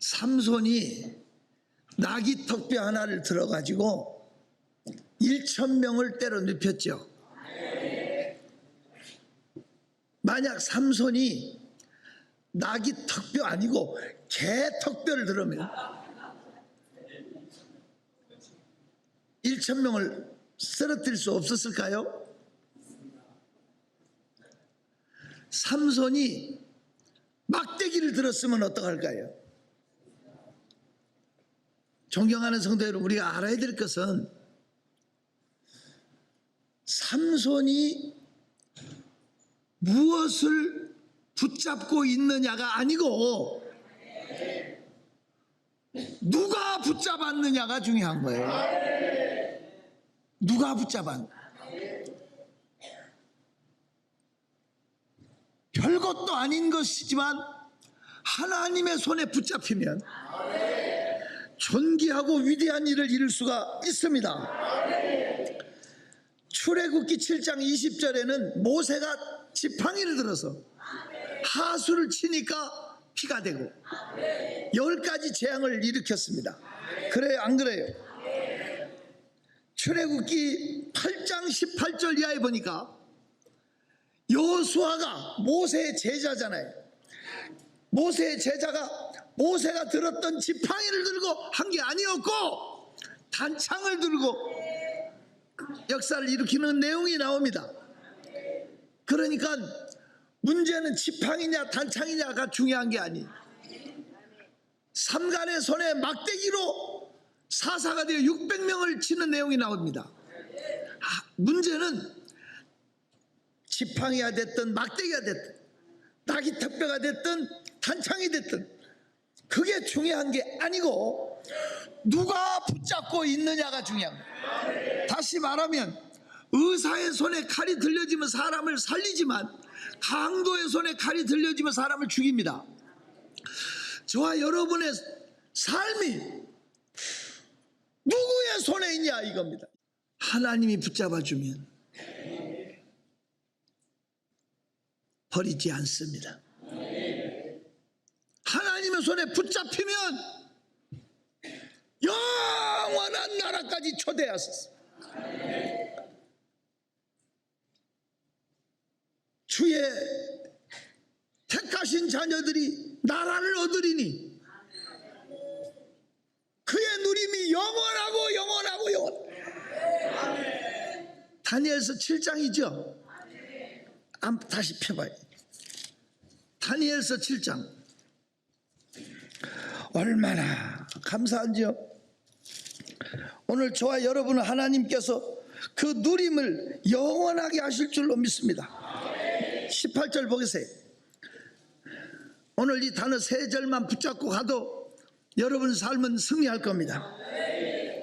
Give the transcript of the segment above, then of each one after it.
삼손이 나귀 턱뼈 하나를 들어가지고 1,000명을 때려 눕혔죠. 만약 삼손이 나귀 턱뼈 아니고 개 턱뼈를 들으면 1,000명을 쓰러뜨릴 수 없었을까요? 삼손이 막대기를 들었으면 어떡할까요? 존경하는 성도 여러분, 우리가 알아야 될 것은 삼손이 무엇을 붙잡고 있느냐가 아니고 누가 붙잡았느냐가 중요한 거예요. 누가 붙잡았느냐. 별것도 아닌 것이지만 하나님의 손에 붙잡히면 존귀하고 위대한 일을 이룰 수가 있습니다. 출애굽기 7장 20절에는 모세가 지팡이를 들어서 하수를 치니까 피가 되고 10가지 재앙을 일으켰습니다. 그래요, 안 그래요? 출애굽기 8장 18절 이하에 보니까 여호수아가 모세의 제자잖아요. 모세의 제자가 모세가 들었던 지팡이를 들고 한 게 아니었고 단창을 들고 역사를 일으키는 내용이 나옵니다. 그러니까 문제는 지팡이냐 단창이냐가 중요한 게 아니에요. 삼간의 손에 막대기로 사사가 되어 600명을 치는 내용이 나옵니다. 문제는 지팡이가 됐든 막대기가 됐든 나귀 턱뼈가 됐든 단창이 됐든 그게 중요한 게 아니고 누가 붙잡고 있느냐가 중요한 거예요. 다시 말하면 의사의 손에 칼이 들려지면 사람을 살리지만 강도의 손에 칼이 들려지면 사람을 죽입니다. 저와 여러분의 삶이 누구의 손에 있냐 이겁니다. 하나님이 붙잡아주면 버리지 않습니다. 하나님의 손에 붙잡히면 영원한 나라까지 초대하소서. 주의 택하신 자녀들이 나라를 얻으리니 그의 누림이 영원하고 영원하고 영원. 다니엘서 7장이죠. 다시 펴봐요. 다니엘서 7장. 얼마나 감사한지요. 오늘 저와 여러분은 하나님께서 그 누림을 영원하게 하실 줄로 믿습니다. 18절 보세요. 오늘 이 단어 세 절만 붙잡고 가도 여러분 삶은 승리할 겁니다.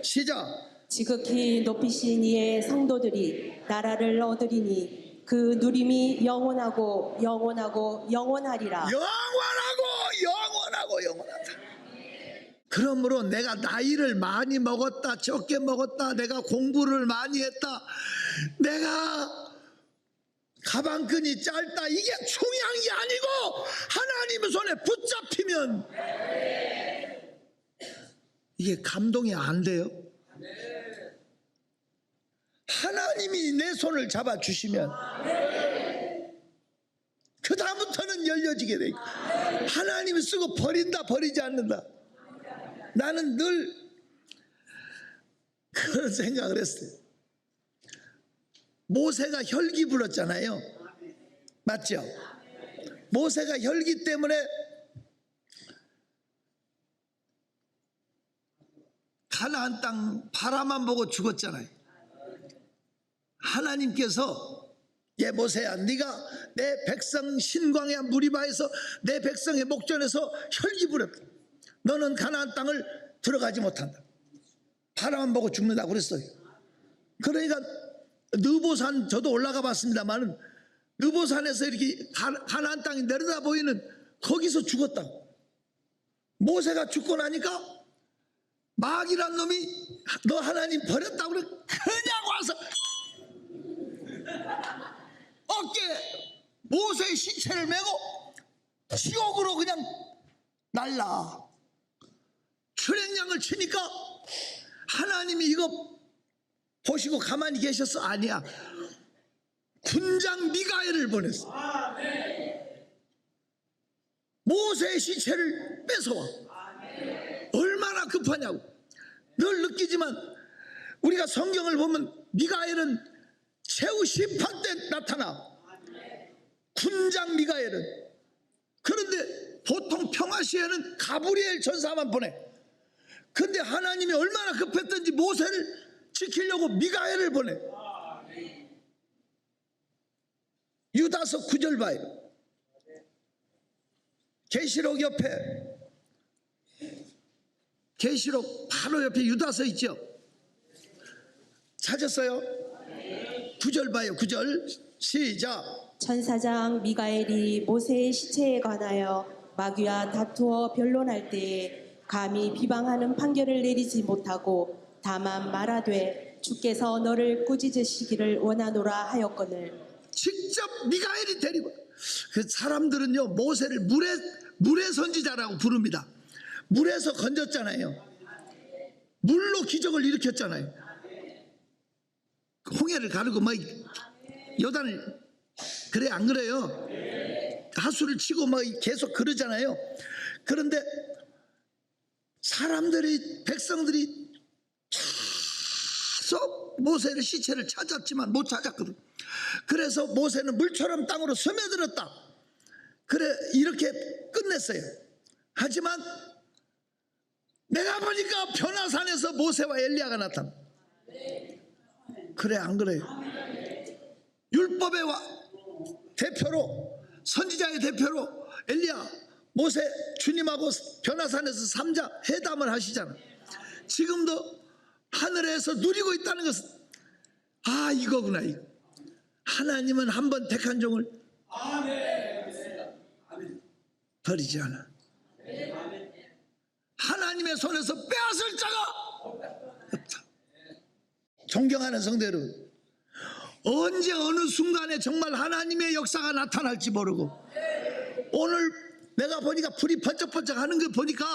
시작. 지극히 높이신 이의 성도들이 나라를 얻으리니 그 누림이 영원하고 영원하고 영원하리라. 영원하고 영원하고 영원하다. 그러므로 내가 나이를 많이 먹었다 적게 먹었다 내가 공부를 많이 했다 내가 가방끈이 짧다 이게 중요한 게 아니고 하나님의 손에 붙잡히면 이게 감동이 안 돼요. 하나님이 내 손을 잡아주시면 그 다음부터는 열려지게 돼. 하나님이 쓰고 버린다 버리지 않는다. 나는 늘 그런 생각을 했어요. 모세가 혈기 불었잖아요. 맞죠? 모세가 혈기 때문에 가나안 땅 바라만 보고 죽었잖아요. 하나님께서 예 모세야 네가 내 백성 신광야 무리바에서 내 백성의 목전에서 혈기 부렸다. 너는 가나안 땅을 들어가지 못한다. 바라만 보고 죽는다고 그랬어요. 그러니까 느보산 저도 올라가 봤습니다만 느보산에서 이렇게 가나안 땅이 내려다 보이는 거기서 죽었다고. 모세가 죽고 나니까 마귀란 놈이 너 하나님 버렸다고 그래. 그냥 와서 어깨에 모세의 시체를 메고 지옥으로 그냥 날라. 출행량을 치니까 하나님이 이거 보시고 가만히 계셨어? 아니야. 군장 미가엘을 보냈어. 모세의 시체를 뺏어와. 얼마나 급하냐고. 늘 느끼지만 우리가 성경을 보면 미가엘은 최후 심판 때 나타나. 군장 미가엘은. 그런데 보통 평화 시에는 가브리엘 전사만 보내. 근데 하나님이 얼마나 급했던지 모세를 지키려고 미가엘을 보내. 유다서 9절 봐요. 계시록 옆에, 계시록 바로 옆에 유다서 있죠. 찾았어요? 9절 봐요. 9절 시작. 천사장 미가엘이 모세의 시체에 관하여 마귀와 다투어 변론할 때에 감히 비방하는 판결을 내리지 못하고 다만 말하되 주께서 너를 꾸짖으시기를 원하노라 하였거늘. 직접 미가엘이 데리고. 그 사람들은요 모세를 물의 선지자라고 부릅니다. 물에서 건졌잖아요. 물로 기적을 일으켰잖아요. 홍해를 가르고 막 요단을, 그래 안 그래요? 하수를 치고 막 계속 그러잖아요. 그런데 사람들이, 백성들이 계속 모세의 시체를 찾았지만 못 찾았거든. 그래서 모세는 물처럼 땅으로 스며들었다. 그래 이렇게 끝냈어요. 하지만 내가 보니까 변화산에서 모세와 엘리야가 나타나. 그래 안 그래요? 율법의 대표로, 선지자의 대표로 엘리야, 모세, 주님하고 변화산에서 삼자 회담을 하시잖아. 지금도 하늘에서 누리고 있다는 것은 이거구나. 이거. 하나님은 한 번 택한 종을 버리지 않아. 하나님의 손에서 빼앗을 자가 없다. 존경하는 성도 여러분, 언제 어느 순간에 정말 하나님의 역사가 나타날지 모르고, 오늘 내가 보니까 불이 번쩍번쩍 하는 거 보니까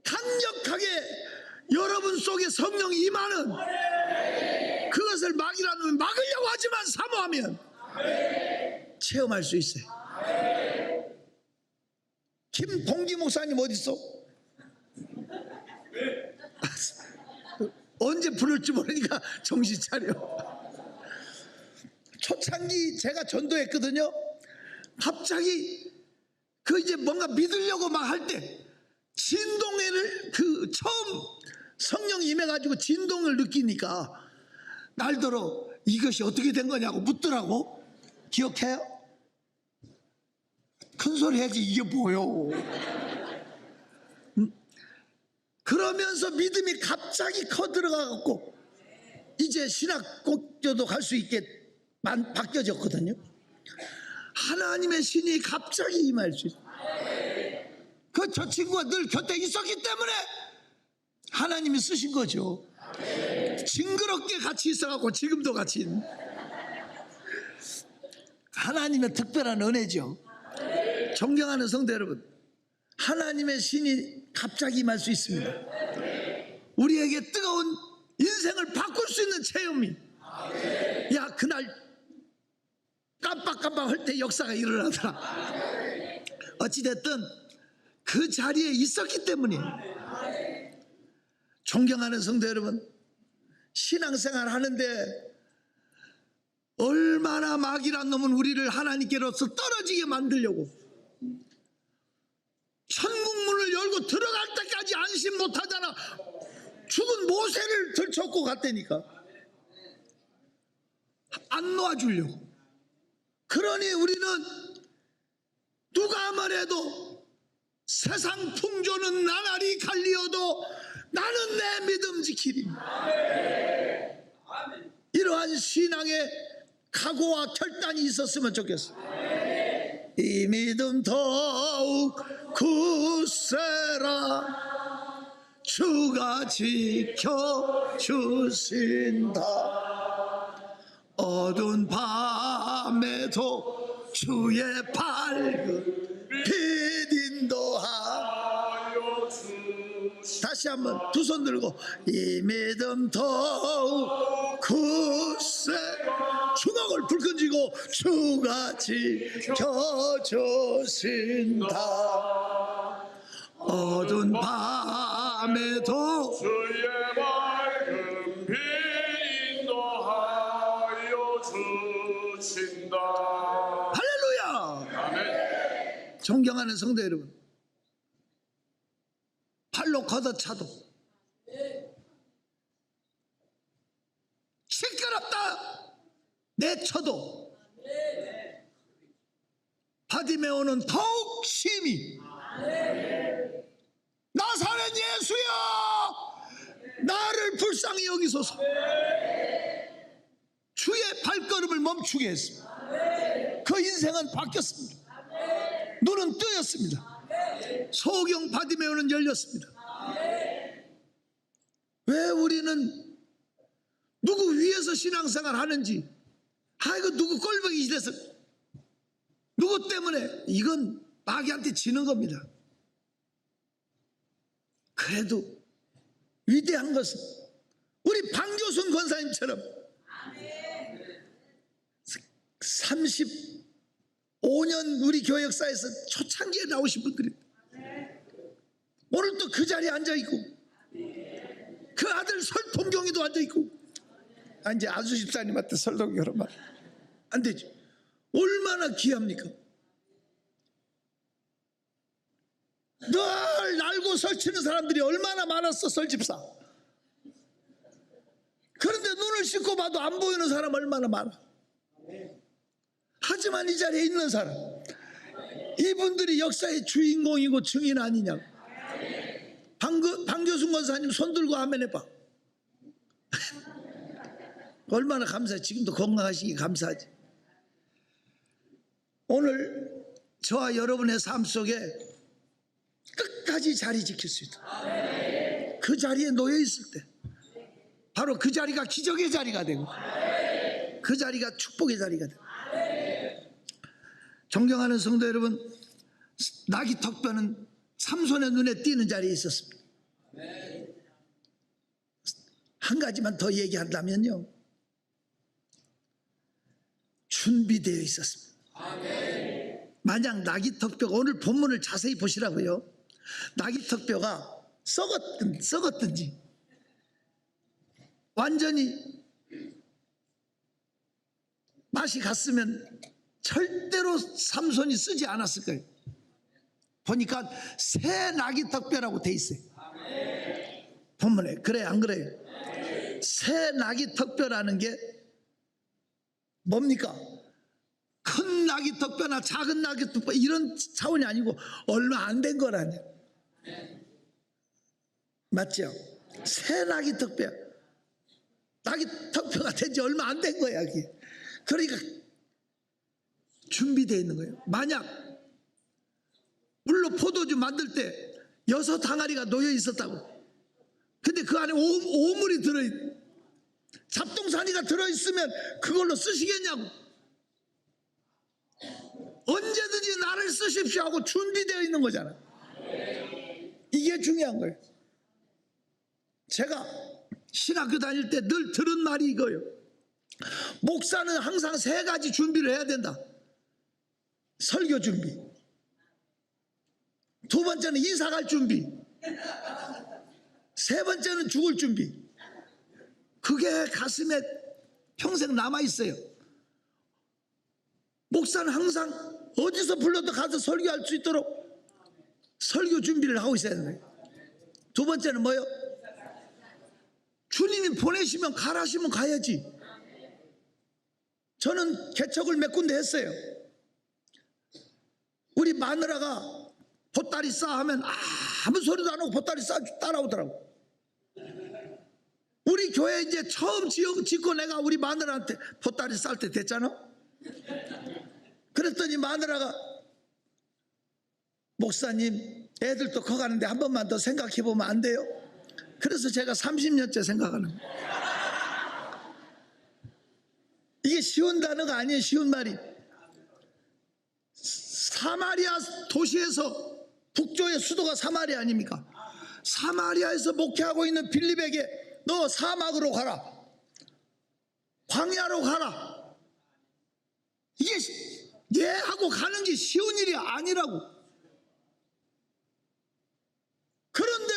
강력하게 여러분 속에 성령이 임하는, 그것을 막이라는, 막으려고 하지만 사모하면 체험할 수 있어요. 김동기 목사님 어디 있어? 언제 부를지 모르니까 정신 차려. 초창기 제가 전도했거든요. 갑자기 이제 뭔가 믿으려고 막 할 때 진동을, 처음 성령이 임해가지고 진동을 느끼니까 날더러 이것이 어떻게 된 거냐고 묻더라고. 기억해요? 큰 소리 해야지. 이게 뭐요? 그러면서 믿음이 갑자기 커 들어가갖고 이제 신학교도 갈 수 있게 바뀌어졌거든요. 하나님의 신이 갑자기 임할 수 있어요. 저 친구가 늘 곁에 있었기 때문에 하나님이 쓰신 거죠. 징그럽게 같이 있어갖고 지금도 같이 있는 하나님의 특별한 은혜죠. 존경하는 성도 여러분, 하나님의 신이 갑자기 임할 수 있습니다. 우리에게 뜨거운 인생을 바꿀 수 있는 체험이, 야 그날 깜빡깜빡 할 때 역사가 일어나더라. 어찌됐든 그 자리에 있었기 때문이에요. 존경하는 성도 여러분, 신앙생활 하는데 얼마나 마귀란 놈은 우리를 하나님께로서 떨어지게 만들려고 천국문을 열고 들어갈 때까지 안심 못하잖아. 죽은 모세를 들쳐고 갔다니까. 안 놓아주려고. 그러니 우리는 누가 말해도 세상 풍조는 나날이 갈리어도 나는 내 믿음 지키리. 이러한 신앙의 각오와 결단이 있었으면 좋겠어. 이 믿음 더욱 굳세라. 주가 지켜주신다. 어두운 밤에도 주의 밝은 빛 인도하여 다시 한번 두 손 들고 이 믿음 더욱 굳세 주먹을 불끈 쥐고 주가 지켜주신다. 어두운 밤에도 주의 밝은 빛 인도하여 주신다. 할렐루야. 아멘. 존경하는 성도 여러분, 팔로 걷어차도 시끄럽다 내쳐도 바디메오는 더욱 심히 나사렛 예수야 나를 불쌍히 여기소서. 주의 발걸음을 멈추게 했습니다. 그 인생은 바뀌었습니다. 눈은 뜨였습니다. 소경 바디메오는 열렸습니다. 왜 우리는 누구 위에서 신앙생활 하는지, 아이고 누구 꼴보기 싫어서 누구 때문에, 이건 마귀한테 지는 겁니다. 그래도 위대한 것은 우리 방교순 권사님처럼 35년 우리 교회 역사에서 초창기에 나오신 분들이 오늘 또 그 자리에 앉아있고, 그 아들 설통경이도 앉아있고, 이제 아주 집사님한테 설통경을 말 안 되죠. 얼마나 귀합니까? 늘 날고 설치는 사람들이 얼마나 많았어. 설집사. 그런데 눈을 씻고 봐도 안 보이는 사람 얼마나 많아. 하지만 이 자리에 있는 사람, 이분들이 역사의 주인공이고 증인 아니냐고. 방교순 권사님 손 들고 아멘 해봐. 얼마나 감사해. 지금도 건강하시기 감사하지. 오늘 저와 여러분의 삶 속에 끝까지 자리 지킬 수 있다. 그 자리에 놓여 있을 때 바로 그 자리가 기적의 자리가 되고, 그 자리가 축복의 자리가 되고. 존경하는 성도 여러분, 나귀턱뼈는 삼손의 눈에 띄는 자리에 있었습니다. 한 가지만 더 얘기한다면요, 준비되어 있었습니다. 만약 나귀턱뼈가, 오늘 본문을 자세히 보시라고요, 나귀턱뼈가 썩었든지 완전히 맛이 갔으면 절대로 삼손이 쓰지 않았을 거예요. 보니까 새 나귀턱뼈라고 돼 있어요. 본문에. 그래 안 그래요? 새 나귀턱뼈라는 게 뭡니까? 큰 나귀턱뼈나 작은 나귀턱뼈 이런 차원이 아니고 얼마 안 된 거라냐. 맞죠? 새 나귀턱뼈, 나귀턱뼈가 된 지 얼마 안 된 거야 이게. 그러니까 준비되어 있는 거예요. 만약 물로 포도주 만들 때 6 항아리가 놓여 있었다고, 근데 그 안에 오물이 잡동사니가 들어있으면 그걸로 쓰시겠냐고. 언제든지 나를 쓰십시오 하고 준비되어 있는 거잖아. 이게 중요한 거예요. 제가 신학교 다닐 때 늘 들은 말이 이거예요. 목사는 항상 3가지 준비를 해야 된다. 설교 준비, 2번째는 이사갈 준비, 3번째는 죽을 준비. 그게 가슴에 평생 남아있어요. 목사는 항상 어디서 불러도 가서 설교할 수 있도록 설교 준비를 하고 있어야 돼요. 2번째는 뭐요? 주님이 보내시면 가라시면 가야지. 저는 개척을 몇 군데 했어요. 우리 마누라가 보따리 싸 하면 아무 소리도 안 하고 보따리 싸 따라오더라고. 우리 교회 이제 처음 짓고 내가 우리 마누라한테 보따리 쌀 때 됐잖아. 그랬더니 마누라가, 목사님 애들도 커가는데 한 번만 더 생각해 보면 안 돼요? 그래서 제가 30년째 생각하는 거예요. 이게 쉬운 단어가 아니에요. 쉬운 말이. 사마리아 도시에서, 북쪽의 수도가 사마리아 아닙니까? 사마리아에서 목회하고 있는 빌립에게 너 사막으로 가라, 광야로 가라. 이게 얘하고 가는 게 쉬운 일이 아니라고. 그런데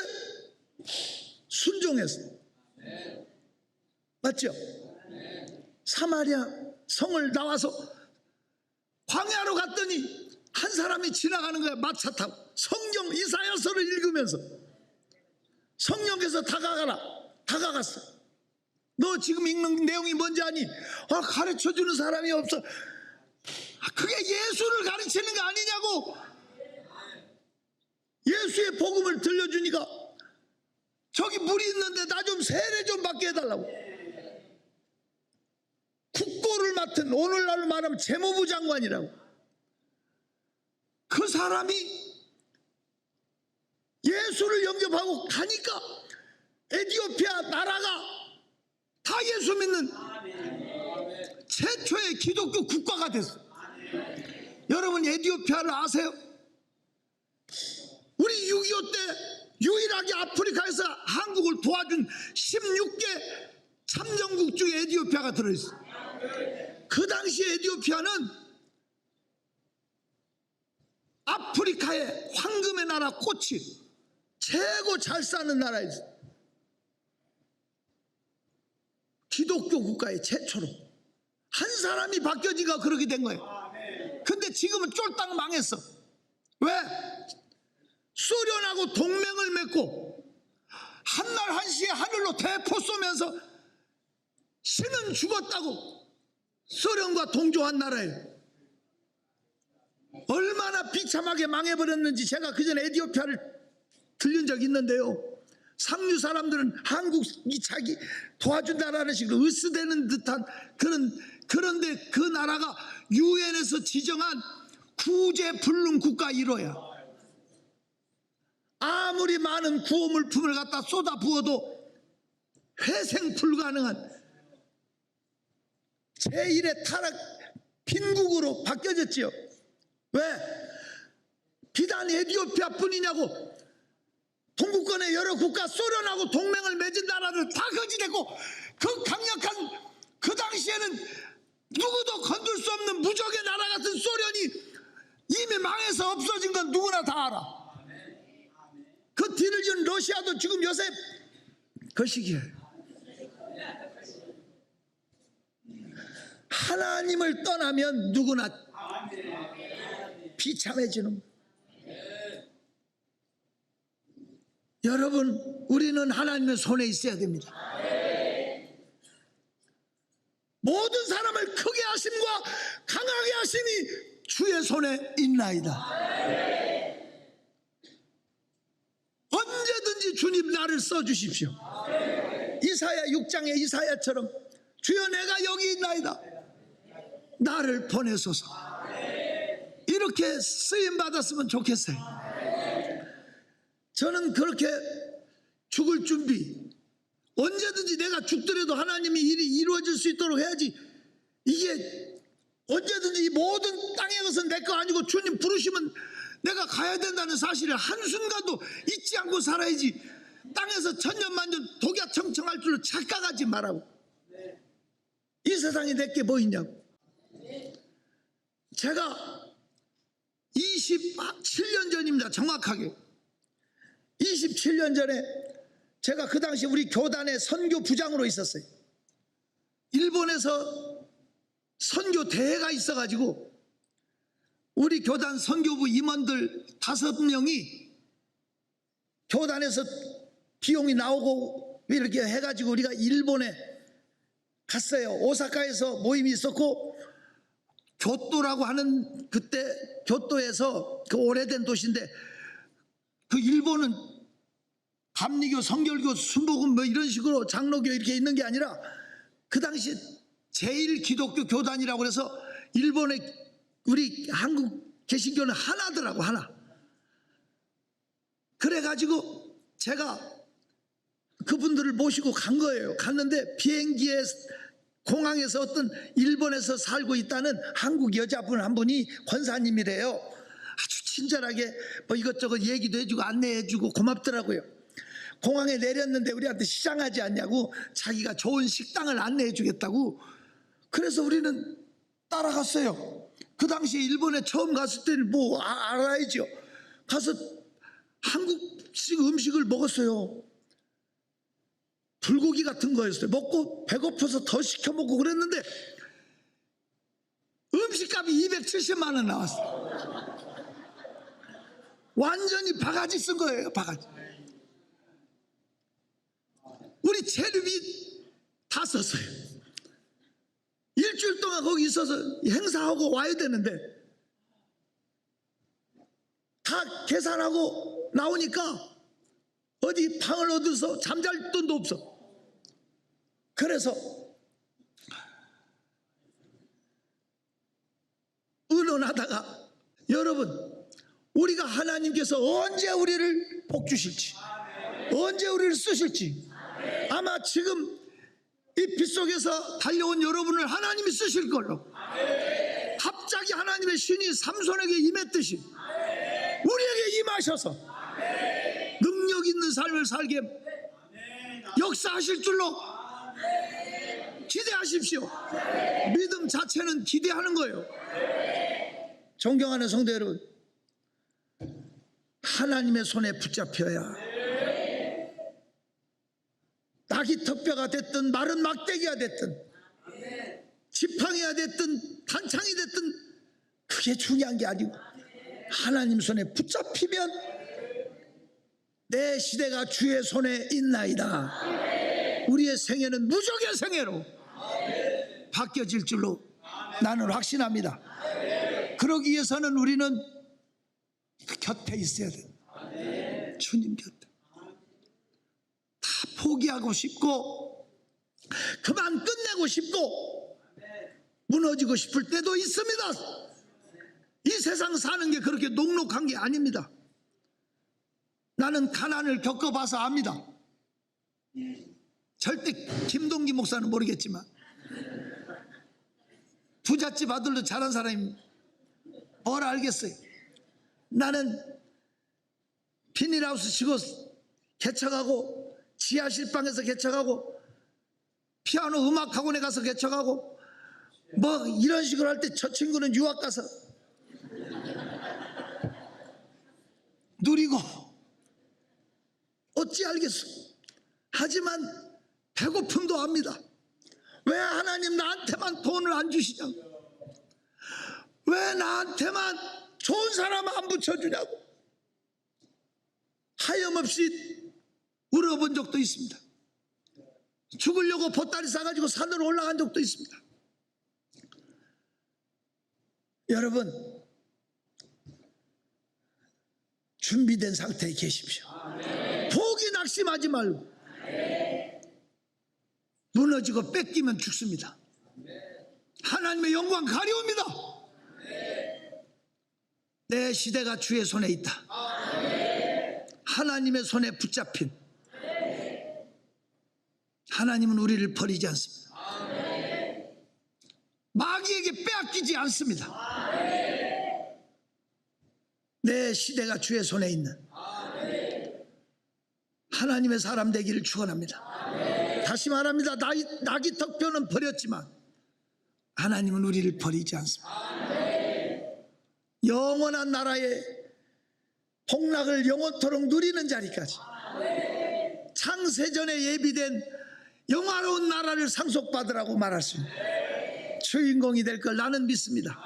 순종했어. 맞죠? 사마리아 성을 나와서 광야로 갔더니 한 사람이 지나가는 거야. 마차 타고 성경 이사야서를 읽으면서 성령께서 다가갔어. 너 지금 읽는 내용이 뭔지 아니? 가르쳐주는 사람이 없어. 그게 예수를 가르치는 거 아니냐고. 예수의 복음을 들려주니까 저기 물이 있는데 나 좀 세례 좀 받게 해달라고. 국고를 맡은, 오늘날로 말하면 재무부 장관이라고. 그 사람이 예수를 영접하고 가니까 에티오피아 나라가 다 예수 믿는 최초의 기독교 국가가 됐어. 여러분 에티오피아를 아세요? 우리 6.25 때 유일하게 아프리카에서 한국을 도와준 16개 참전국 중에 에티오피아가 들어있어. 그 당시 에티오피아는 아프리카의 황금의 나라, 꽃이 최고 잘 사는 나라였어. 기독교 국가의 최초로 한 사람이 바뀌어지가 그렇게 된 거예요. 근데 지금은 쫄딱 망했어. 왜? 소련하고 동맹을 맺고 한날 한시에 하늘로 대포 쏘면서 신은 죽었다고 소련과 동조한 나라예요. 얼마나 비참하게 망해버렸는지 제가 그전에 에티오피아를 들린 적이 있는데요. 상류 사람들은 한국이 자기 도와준다라는 식으로 으스대는 듯한 그런데 그 나라가 유엔에서 지정한 구제불능 국가 1호야. 아무리 많은 구호물품을 갖다 쏟아 부어도 회생 불가능한 제1의 타락 빈국으로 바뀌어졌지요. 왜? 비단 에티오피아 뿐이냐고. 동구권의 여러 국가, 소련하고 동맹을 맺은 나라들 다 거지됐고, 그 강력한, 그 당시에는 누구도 건들 수 없는 무적의 나라 같은 소련이 이미 망해서 없어진 건 누구나 다 알아. 그 뒤를 이은 러시아도 지금 요새 그 시기에 하나님을 떠나면 누구나 비참해지는 거예요. 여러분, 우리는 하나님의 손에 있어야 됩니다. 모든 사람을 크게 하심과 강하게 하심이 주의 손에 있나이다. 언제든지 주님 나를 써주십시오. 이사야 6장의 이사야처럼 주여 내가 여기 있나이다, 나를 보내소서. 이렇게 쓰임받았으면 좋겠어요. 저는 그렇게 죽을 준비, 언제든지 내가 죽더라도 하나님이 일이 이루어질 수 있도록 해야지. 이게 언제든지 이 모든 땅의 것은 내 거 아니고 주님 부르시면 내가 가야 된다는 사실을 한순간도 잊지 않고 살아야지. 땅에서 천년만년 독야청청할 줄로 착각하지 말라고. 이 세상에 내게 뭐 있냐고. 제가 27년 전입니다. 정확하게 27년 전에 제가 그 당시 우리 교단의 선교 부장으로 있었어요. 일본에서 선교 대회가 있어가지고 우리 교단 선교부 임원들 5명이 교단에서 비용이 나오고 이렇게 해가지고 우리가 일본에 갔어요. 오사카에서 모임이 있었고, 교토라고 하는, 그때 교토에서 그 오래된 도시인데, 그 일본은 감리교, 성결교, 순복음 뭐 이런 식으로 장로교 이렇게 있는 게 아니라 그 당시 제1기독교 교단이라고 그래서 일본에 우리 한국 개신교는 하나더라고, 하나. 그래가지고 제가 그분들을 모시고 간 거예요. 갔는데 비행기에 공항에서 어떤 일본에서 살고 있다는 한국 여자분 한 분이 권사님이래요. 아주 친절하게 뭐 이것저것 얘기도 해주고 안내해주고 고맙더라고요. 공항에 내렸는데 우리한테 시장하지 않냐고 자기가 좋은 식당을 안내해 주겠다고. 그래서 우리는 따라갔어요. 그 당시에 일본에 처음 갔을 때는 뭐 알아야죠. 가서 한국식 음식을 먹었어요. 불고기 같은 거였어요. 먹고 배고파서 더 시켜 먹고 그랬는데 음식값이 270만 원 나왔어요. 완전히 바가지 쓴 거예요. 바가지. 우리 재료비 다 썼어요. 일주일 동안 거기 있어서 행사하고 와야 되는데 다 계산하고 나오니까 어디 방을 얻어서 잠잘 돈도 없어. 그래서 의논하다가 여러분, 우리가 하나님께서 언제 우리를 복 주실지, 언제 우리를 쓰실지, 아마 지금 이 빗속에서 달려온 여러분을 하나님이 쓰실 걸로, 갑자기 하나님의 신이 삼손에게 임했듯이 우리에게 임하셔서 능력 있는 삶을 살게 역사하실 줄로 기대하십시오. 믿음 자체는 기대하는 거예요. 존경하는 성도 여러분, 하나님의 손에 붙잡혀야 낙이 턱뼈가 됐든 마른 막대기가 됐든 지팡이가 됐든 단창이 됐든 그게 중요한 게 아니고 하나님 손에 붙잡히면 내 시대가 주의 손에 있나이다. 우리의 생애는 무적의 생애로 바뀌어질 줄로 나는 확신합니다. 그러기 위해서는 우리는 그 곁에 있어야 돼. 주님 곁에. 다 포기하고 싶고 그만 끝내고 싶고 무너지고 싶을 때도 있습니다. 이 세상 사는 게 그렇게 녹록한 게 아닙니다. 나는 가난을 겪어봐서 압니다. 절대 김동기 목사는 모르겠지만 부잣집 아들로 자란 사람이 뭘 알겠어요. 나는 비닐하우스 치고 개척하고 지하실방에서 개척하고 피아노 음악학원에 가서 개척하고 뭐 이런 식으로 할 때 저 친구는 유학 가서 누리고 어찌 알겠어. 하지만 배고픔도 압니다. 왜 하나님 나한테만 돈을 안 주시냐고, 왜 나한테만 좋은 사람 안 붙여주냐고 하염없이 울어본 적도 있습니다. 죽으려고 보따리 싸가지고 산으로 올라간 적도 있습니다. 여러분, 준비된 상태에 계십시오. 포기 낙심하지 말고. 무너지고 뺏기면 죽습니다. 하나님의 영광 가려웁니다. 내 시대가 주의 손에 있다. 하나님의 손에 붙잡힌 하나님은 우리를 버리지 않습니다. 마귀에게 빼앗기지 않습니다. 내 시대가 주의 손에 있는 하나님의 사람 되기를 축원합니다. 다시 말합니다. 낙이 턱뼈는 버렸지만 하나님은 우리를 버리지 않습니다. 영원한 나라의 복락을 영원토록 누리는 자리까지 창세전에 예비된 영화로운 나라를 상속받으라고 말할 수 있는 주인공이 될 걸 나는 믿습니다.